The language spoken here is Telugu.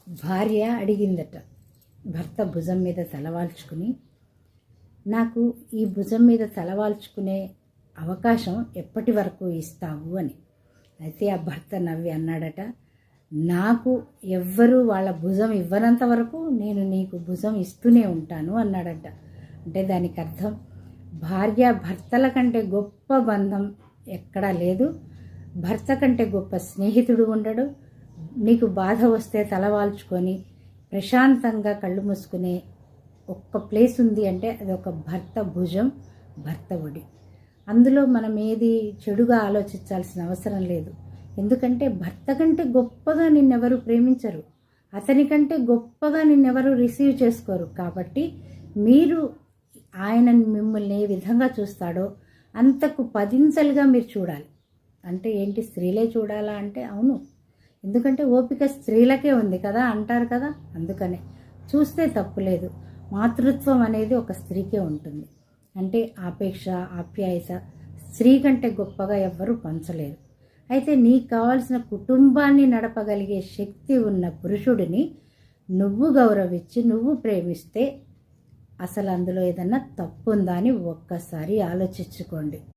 భార్య అడిగిందట భర్త భుజం మీద తలవాల్చుకుని, నాకు ఈ భుజం మీద తలవాల్చుకునే అవకాశం ఎప్పటి వరకు ఇస్తావు అని. అయితే ఆ భర్త నవ్వి అన్నాడట, నాకు ఎవ్వరూ వాళ్ళ భుజం ఇవ్వనంత వరకు నేను నీకు భుజం ఇస్తూనే ఉంటాను అన్నాడట. అంటే దానికి అర్థం, భార్య భర్తల కంటే గొప్ప బంధం ఎక్కడా లేదు, భర్త కంటే గొప్ప స్నేహితుడు ఉండడు. నీకు బాధ వస్తే తలవాల్చుకొని ప్రశాంతంగా కళ్ళు మూసుకునే ఒక్క ప్లేస్ ఉంది అంటే అది ఒక భర్త భుజం, భర్త ఒడి. అందులో మనం ఏది చెడుగా ఆలోచించాల్సిన అవసరం లేదు. ఎందుకంటే భర్త కంటే గొప్పగా నిన్నెవరు ప్రేమించరు, అతని కంటే గొప్పగా నిన్నెవరు రిసీవ్ చేసుకోరు. కాబట్టి మీరు ఆయన మిమ్మల్ని ఏ విధంగా చూస్తాడో అంతకు పదింతలుగా మీరు చూడాలి. అంటే ఏంటి, స్త్రీలే చూడాలా అంటే అవును, ఎందుకంటే ఓపిక స్త్రీలకే ఉంది కదా అంటారు కదా, అందుకనే చూస్తే తప్పులేదు. మాతృత్వం అనేది ఒక స్త్రీకే ఉంటుంది. అంటే ఆపేక్ష, ఆప్యాయత స్త్రీ కంటే గొప్పగా ఎవ్వరూ పంచలేరు. అయితే నీకు కావాల్సిన కుటుంబాన్ని నడపగలిగే శక్తి ఉన్న పురుషుడిని నువ్వు గౌరవించి నువ్వు ప్రేమిస్తే అసలు అందులో ఏదన్నా తప్పు ఉందా అని ఒక్కసారి ఆలోచించుకోండి.